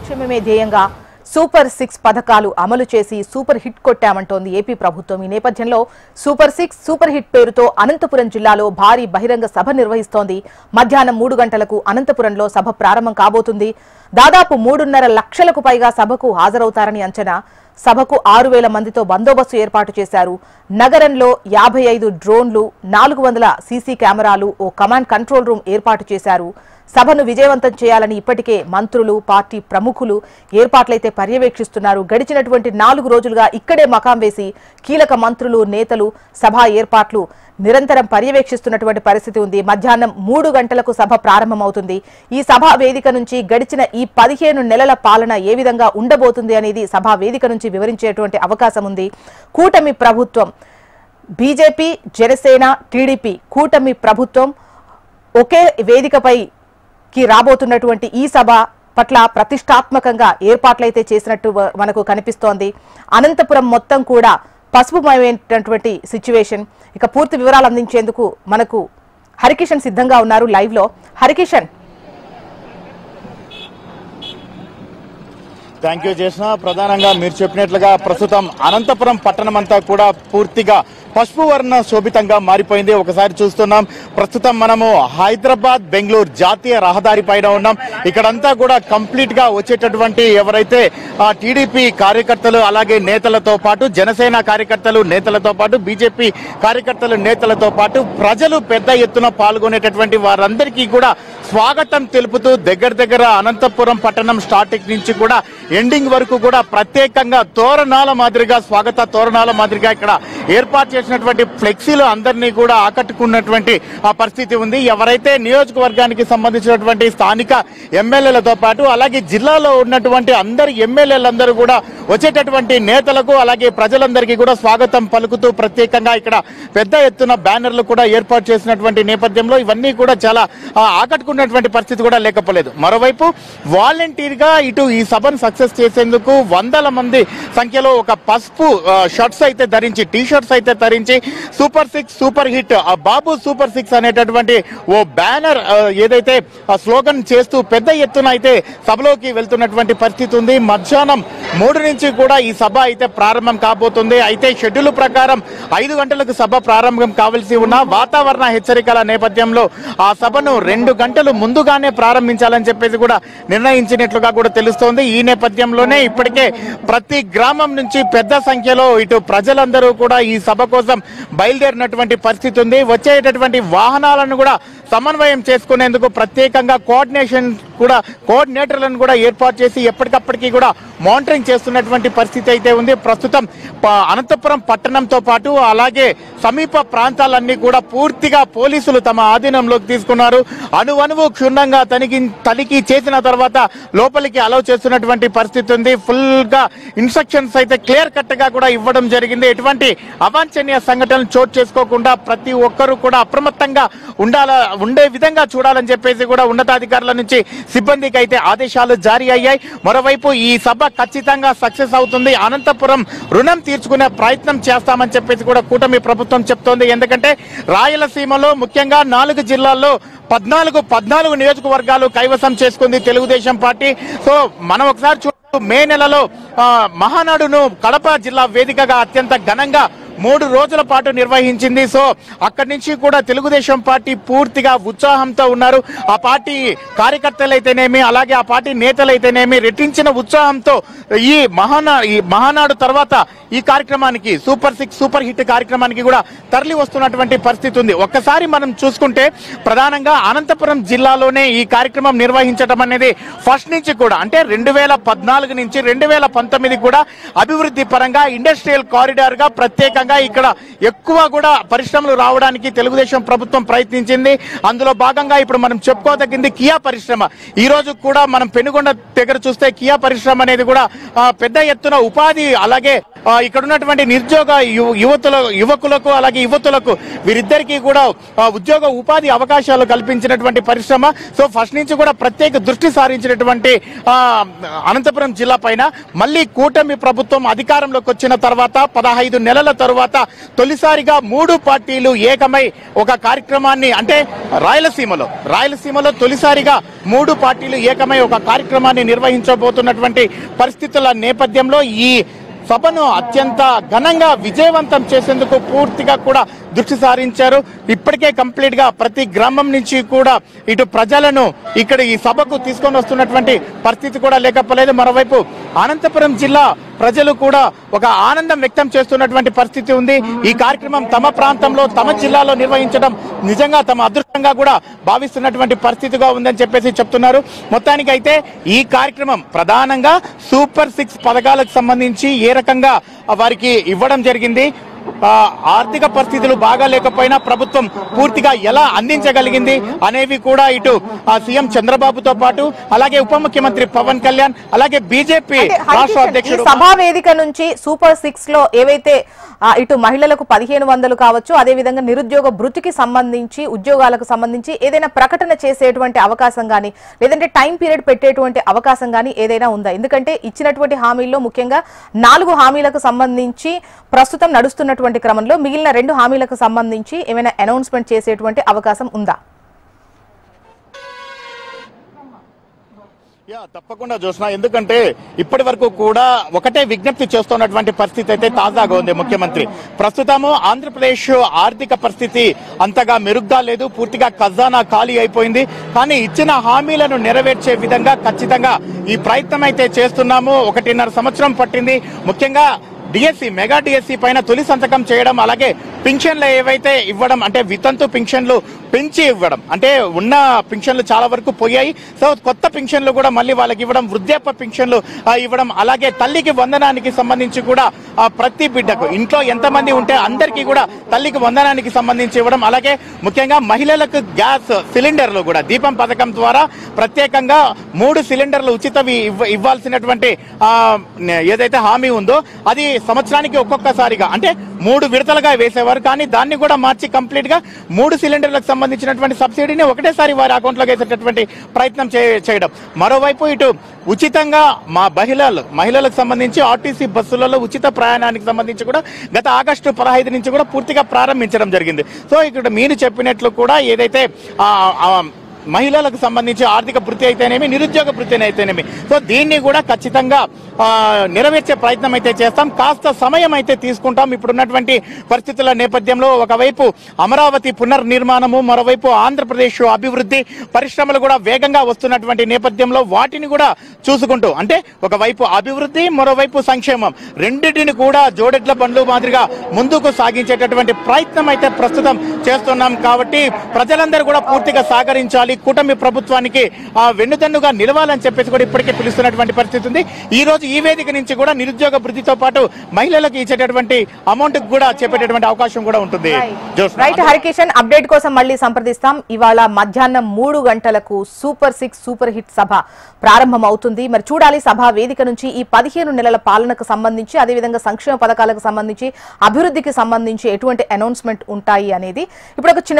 సంక్షేమమే ధ్యేయంగా సూపర్ 6 పథకాలు అమలు చేసి సూపర్ హిట్ కొట్టామంటోంది ఏపీ ప్రభుత్వం. ఈ నేపథ్యంలో సూపర్ 6 సూపర్ హిట్ పేరుతో అనంతపురం జిల్లాలో భారీ బహిరంగ సభ నిర్వహిస్తోంది. మధ్యాహ్నం 3 గంటలకు అనంతపురంలో సభ ప్రారంభం కాబోతుంది. దాదాపు 3.5 లక్షలకు పైగా సభకు హాజరవుతారని అంచనా. సభకు 6,000 మందితో బందోబస్తు ఏర్పాటు చేశారు. నగరంలో 55 డ్రోన్లు, 400 సీసీ కెమెరాలు, ఓ కమాండ్ కంట్రోల్ రూమ్ ఏర్పాటు చేశారు. సభను విజయవంతం చేయాలని ఇప్పటికే మంత్రులు, పార్టీ ప్రముఖులు ఏర్పాట్లయితే పర్యవేక్షిస్తున్నారు. గడిచినటువంటి 4 రోజులుగా ఇక్కడే మకాం వేసి కీలక మంత్రులు, నేతలు సభ ఏర్పాట్లు నిరంతరం పర్యవేక్షిస్తున్నటువంటి పరిస్థితి ఉంది. మధ్యాహ్నం 3 గంటలకు సభ ప్రారంభమవుతుంది. ఈ సభా వేదిక నుంచి గడిచిన ఈ 15 నెలల పాలన ఏ విధంగా ఉండబోతుంది అనేది సభా వేదిక నుంచి వివరించేటువంటి అవకాశం ఉంది. కూటమి ప్రభుత్వం, బీజేపీ, జనసేన, టీడీపీ కూటమి ప్రభుత్వం ఒకే వేదికపై రాబోతున్నటువంటి ఈ సభ పట్ల ప్రతిష్టాత్మకంగా ఏర్పాట్లయితే చేసినట్టు మనకు కనిపిస్తోంది. అనంతపురం మొత్తం కూడా పసుపుమయమైనటువంటి సిచ్యువేషన్. ఇక పూర్తి వివరాలు అందించేందుకు మనకు హరికిషన్ సిద్ధంగా ఉన్నారు లైవ్ లో. హరికిషన్, థ్యాంక్ యూ చేసిన. ప్రధానంగా మీరు చెప్పినట్లుగా ప్రస్తుతం అనంతపురం పట్టణం అంతా కూడా పూర్తిగా పసుపు వర్ణ శోభితంగా మారిపోయింది. ఒకసారి చూస్తున్నాం, ప్రస్తుతం మనము హైదరాబాద్ బెంగళూరు జాతీయ రహదారి పైన ఉన్నాం. ఇక్కడంతా కూడా కంప్లీట్ గా వచ్చేటటువంటి ఎవరైతే టీడీపీ కార్యకర్తలు, అలాగే నేతలతో పాటు జనసేన కార్యకర్తలు, నేతలతో పాటు బీజేపీ కార్యకర్తలు, నేతలతో పాటు ప్రజలు పెద్ద ఎత్తున పాల్గొనేటటువంటి వారందరికీ కూడా స్వాగతం తెలుపుతూ దగ్గర అనంతపురం పట్టణం స్టార్టింగ్ నుంచి కూడా ఎండింగ్ వరకు కూడా ప్రత్యేకంగా తోరణాల మాదిరిగా, స్వాగత తోరణాల మాదిరిగా ఇక్కడ ఏర్పాటు చేసినటువంటి ఫ్లెక్సీలు అందరినీ కూడా ఆకట్టుకున్నటువంటి ఆ పరిస్థితి ఉంది. ఎవరైతే నియోజకవర్గానికి సంబంధించినటువంటి స్థానిక ఎమ్మెల్యేలతో పాటు అలాగే జిల్లాలో ఉన్నటువంటి అందరి ఎమ్మెల్యేలందరూ కూడా వచ్చేటటువంటి నేతలకు అలాగే ప్రజలందరికీ కూడా స్వాగతం పలుకుతూ ప్రత్యేకంగా ఇక్కడ పెద్ద ఎత్తున బ్యానర్లు కూడా ఏర్పాటు చేసినటువంటి నేపథ్యంలో ఇవన్నీ కూడా చాలా ఆకట్టుకున్నటువంటి పరిస్థితి కూడా లేకపోలేదు. మరోవైపు వాలంటీర్ గా ఇటు ఈ సభను సక్సెస్ చేసేందుకు 100ల మంది సంఖ్యలో ఒక పసుపు షర్ట్స్ అయితే ధరించి, టీ షర్ట్స్ అయితే ధరించి సూపర్ 6 సూపర్ హిట్ బాబు సూపర్ 6 అనేటటువంటి ఓ బ్యానర్ ఏదైతే స్లోగన్ చేస్తూ పెద్ద ఎత్తున అయితే సభలోకి వెళ్తున్నటువంటి పరిస్థితి ఉంది. మధ్యాహ్నం 3 నుంచి కూడా ఈ సభ అయితే ప్రారంభం కాబోతుంది. అయితే షెడ్యూల్ ప్రకారం 5 గంటలకు సభ ప్రారంభం కావాల్సి ఉన్న వాతావరణ హెచ్చరికల నేపథ్యంలో ఆ సభను 2 గంటలు ముందుగానే ప్రారంభించాలని చెప్పేసి కూడా నిర్ణయించినట్లుగా కూడా తెలుస్తోంది. ఈ నేపథ్యంలోనే ఇప్పటికే ప్రతి గ్రామం నుంచి పెద్ద సంఖ్యలో ఇటు ప్రజలందరూ కూడా ఈ సభ కోసం బయలుదేరినటువంటి పరిస్థితి ఉంది. వచ్చేటటువంటి వాహనాలను కూడా సమన్వయం చేసుకునేందుకు ప్రత్యేకంగా కోఆర్డినేటర్లను కూడా ఏర్పాటు చేసి ఎప్పటికప్పటికీ కూడా మానిటరింగ్ చేస్తున్నటువంటి పరిస్థితి అయితే ఉంది. ప్రస్తుతం అనంతపురం పట్టణంతో పాటు అలాగే సమీప ప్రాంతాలన్నీ కూడా పూర్తిగా పోలీసులు తమ ఆధీనంలోకి తీసుకున్నారు. అణువణువు క్షుణ్ణంగా తనిఖీ చేసిన తర్వాత లోపలికి అలౌ చేస్తున్నటువంటి పరిస్థితి ఉంది. ఫుల్ గా ఇన్స్ట్రక్షన్స్ అయితే క్లియర్ కట్ గా కూడా ఇవ్వడం జరిగింది. ఎటువంటి అవాంఛనీయ సంఘటనలు చోటు చేసుకోకుండా ప్రతి ఒక్కరూ కూడా అప్రమత్తంగా ఉండే విధంగా చూడాలని చెప్పేసి కూడా ఉన్నతాధికారుల నుంచి సిబ్బందికి అయితే ఆదేశాలు జారీ అయ్యాయి. మరోవైపు ఈ సభ ఖచ్చితంగా సక్సెస్ అవుతుంది. అనంతపురం రుణం తీర్చుకునే ప్రయత్నం చేస్తామని చెప్పేసి కూడా కూటమి ప్రభుత్వం చెప్తోంది. ఎందుకంటే రాయలసీమలో ముఖ్యంగా 4 జిల్లాల్లో 14 నియోజకవర్గాలు కైవసం చేసుకుంది తెలుగుదేశం పార్టీ. సో మనం ఒకసారి చూద్దాం, మే నెలలో మహానాడును కడప జిల్లా వేదికగా అత్యంత ఘనంగా 3 రోజుల పాటు నిర్వహించింది. సో అక్కడి నుంచి కూడా తెలుగుదేశం పార్టీ పూర్తిగా ఉత్సాహంతో ఉన్నారు. ఆ పార్టీ కార్యకర్తలైతేనేమి అలాగే ఆ పార్టీ నేతలైతేనేమి రెట్టించిన ఉత్సాహంతో ఈ మహానాడు తర్వాత ఈ కార్యక్రమానికి సూపర్ 6 సూపర్ హిట్ కార్యక్రమానికి కూడా తరలి వస్తున్నటువంటి పరిస్థితి ఉంది. ఒక్కసారి మనం చూసుకుంటే ప్రధానంగా అనంతపురం జిల్లాలోనే ఈ కార్యక్రమం నిర్వహించడం అనేది ఫస్ట్ నుంచి కూడా అంటే 2014 నుంచి 2019 కూడా అభివృద్ధి పరంగా ఇండస్ట్రియల్ కారిడార్ గా ప్రత్యేకంగా ఇక్కడ ఎక్కువ కూడా పరిశ్రమలు రావడానికి తెలుగుదేశం ప్రభుత్వం ప్రయత్నించింది. అందులో భాగంగా ఇప్పుడు మనం చెప్పుకోదగింది కియా పరిశ్రమ. ఈ రోజు కూడా మనం పెనుగొండ దగ్గర చూస్తే కియా పరిశ్రమ అనేది కూడా పెద్ద ఎత్తున ఉపాధి అలాగే ఇక్కడ ఉన్నటువంటి నిరుద్యోగ యువకులకు అలాగే యువతులకు వీరిద్దరికీ కూడా ఉద్యోగ ఉపాధి అవకాశాలు కల్పించినటువంటి పరిశ్రమ. సో ఫస్ట్ నుంచి కూడా ప్రత్యేక దృష్టి సారించినటువంటి అనంతపురం జిల్లా పైన మళ్ళీ కూటమి ప్రభుత్వం అధికారంలోకి వచ్చిన తర్వాత 15 నెలల తరువాత తొలిసారిగా 3 పార్టీలు ఏకమై ఒక కార్యక్రమాన్ని అంటే రాయలసీమలో తొలిసారిగా 3 పార్టీలు ఏకమై ఒక కార్యక్రమాన్ని నిర్వహించబోతున్నటువంటి పరిస్థితుల నేపథ్యంలో ఈ సభను అత్యంత ఘనంగా విజయవంతం చేసేందుకు పూర్తిగా కూడా దృష్టి సారించారు. ఇప్పటికే కంప్లీట్ గా ప్రతి గ్రామం నుంచి కూడా ఇటు ప్రజలను ఇక్కడ ఈ సభకు తీసుకొని వస్తున్నటువంటి పరిస్థితి కూడా లేకపోలేదు. మరోవైపు అనంతపురం జిల్లా ప్రజలు కూడా ఒక ఆనందం వ్యక్తం చేస్తున్నటువంటి పరిస్థితి ఉంది. ఈ కార్యక్రమం తమ ప్రాంతంలో తమ జిల్లాలో నిర్వహించడం నిజంగా తమ అదృష్టంగా కూడా భావిస్తున్నటువంటి పరిస్థితిగా ఉందని చెప్పేసి చెప్తున్నారు. మొత్తానికి అయితే ఈ కార్యక్రమం ప్రధానంగా సూపర్ 6 పథకాలకు సంబంధించి ఏ రకంగా వారికి ఇవ్వడం జరిగింది, ఆర్థిక పరిస్థితులు బాగా లేకపోయినా ప్రభుత్వం పూర్తిగా ఎలా అందించగలిగింది అనేవి కూడా ఇటు సీఎం చంద్రబాబుతో పాటు అలాగే ఉప ముఖ్యమంత్రి పవన్ కళ్యాణ్ అలాగే బీజేపీ రాష్ట్ర అధ్యక్షుడు సభా వేదిక నుంచి సూపర్ 6 లో ఏవైతే ఇటు మహిళలకు 1500 కావచ్చు, అదే విధంగా నిరుద్యోగ భృతికి సంబంధించి ఉద్యోగాలకు సంబంధించి ఏదైనా ప్రకటన చేసేటువంటి అవకాశం గానీ లేదంటే టైం పీరియడ్ పెట్టేటువంటి అవకాశం గానీ ఏదైనా ఉందా? ఎందుకంటే ఇచ్చినటువంటి హామీల్లో ముఖ్యంగా 4 హామీలకు సంబంధించి ప్రస్తుతం నడుస్తున్నటువంటి క్రమంలో మిగిలిన 2 హామీలకు సంబంధించి ఏమైనా అనౌన్స్మెంట్ చేసేటువంటి అవకాశం ఉందా? తప్పకుండా చూసినా, ఎందుకంటే ఇప్పటి వరకు కూడా ఒకటే విజ్ఞప్తి చేస్తున్నటువంటి పరిస్థితి అయితే తాజాగా ఉంది. ముఖ్యమంత్రి ప్రస్తుతము ఆంధ్రప్రదేశ్ ఆర్థిక పరిస్థితి అంతగా మెరుగ్గా లేదు, పూర్తిగా ఖజానా ఖాళీ అయిపోయింది. కానీ ఇచ్చిన హామీలను నెరవేర్చే విధంగా ఖచ్చితంగా ఈ ప్రయత్నం అయితే చేస్తున్నాము. 1.5 సంవత్సరం పట్టింది. ముఖ్యంగా డిఎస్సి మెగా డిఎస్సి పైన తొలి సంతకం చేయడం, అలాగే పింఛన్లు ఏవైతే ఇవ్వడం అంటే వితంతు పింఛన్లు పెంచి ఇవ్వడం, అంటే ఉన్న పింఛన్లు చాలా వరకు పోయాయి. సో కొత్త పింఛన్లు కూడా మళ్ళీ వాళ్ళకి ఇవ్వడం, వృద్ధాప్య పింఛన్లు ఇవ్వడం, అలాగే తల్లికి వందనానికి సంబంధించి కూడా ప్రతి బిడ్డకు ఇంట్లో ఎంతమంది ఉంటే అందరికీ కూడా తల్లికి వందనానికి సంబంధించి ఇవ్వడం, అలాగే ముఖ్యంగా మహిళలకు గ్యాస్ సిలిండర్లు కూడా దీపం పథకం ద్వారా ప్రత్యేకంగా 3 సిలిండర్లు ఉచిత ఇవ్వాల్సినటువంటి ఏదైతే హామీ ఉందో అది సంవత్సరానికి ఒక్కొక్కసారిగా అంటే 3 విడతలుగా వేసేవారు. కానీ దాన్ని కూడా మార్చి కంప్లీట్ గా 3 సిలిండర్లకు సంబంధించినటువంటి సబ్సిడీని ఒకటేసారి వారి అకౌంట్లోకి వేసేటటువంటి ప్రయత్నం చేయడం. మరోవైపు ఇటు ఉచితంగా మా మహిళలకు సంబంధించి ఆర్టీసీ బస్సులలో ఉచిత ప్రయాణానికి సంబంధించి కూడా గత ఆగస్టు 15 నుంచి కూడా పూర్తిగా ప్రారంభించడం జరిగింది. సో ఇక్కడ మీరు చెప్పినట్లు కూడా ఏదైతే మహిళలకు సంబంధించి ఆర్థిక భృతి అయితేనేమి, నిరుద్యోగ భృతి అయితేనేమి, సో దీన్ని కూడా ఖచ్చితంగా నెరవేర్చే ప్రయత్నం అయితే చేస్తాం. కాస్త సమయం అయితే తీసుకుంటాం. ఇప్పుడున్నటువంటి పరిస్థితుల నేపథ్యంలో ఒకవైపు అమరావతి పునర్నిర్మాణము, మరోవైపు ఆంధ్రప్రదేశ్ అభివృద్ధి, పరిశ్రమలు కూడా వేగంగా వస్తున్నటువంటి నేపథ్యంలో వాటిని కూడా చూసుకుంటూ అంటే ఒకవైపు అభివృద్ధి, మరోవైపు సంక్షేమం, రెండింటిని కూడా జోడెడ్ల బండ్లు మాదిరిగా ముందుకు సాగించేటటువంటి ప్రయత్నం అయితే ప్రస్తుతం చేస్తున్నాం. కాబట్టి ప్రజలందరూ కూడా పూర్తిగా సహకరించాలి, కూటమి ప్రభుత్వానికి వెన్నుదన్నుగా నిలవాలని చెప్పేసి కూడా ఇప్పటికే పిలుస్తున్నటువంటి పరిస్థితి ఉంది. ఈ రోజు ఈ వేదిక నుంచి కూడా నిరుద్యోగ భృతితో పాటు మహిళలకు ఇచ్చేటటువంటి అమౌంట్ కూడా చెప్పేటటువంటి అవకాశం కూడా ఉంటుంది. రైట్ హరికిషన్, అప్డేట్ కోసం మళ్ళీ సంప్రదిస్తాం. ఇవాళ మధ్యాహ్నం 3 గంటలకు సూపర్ 6 సూపర్ హిట్ సభ ప్రారంభం అవుతుంది. మరి చూడాలి సభా వేదిక నుంచి ఈ 15 నెలల పాలనకు సంబంధించి, అదేవిధంగా సంక్షేమ పథకాలకు సంబంధించి, అభివృద్ధికి సంబంధించి ఎటువంటి అనౌన్స్మెంట్ ఉంటాయి అనేది. ఇప్పుడు ఒక చిన్న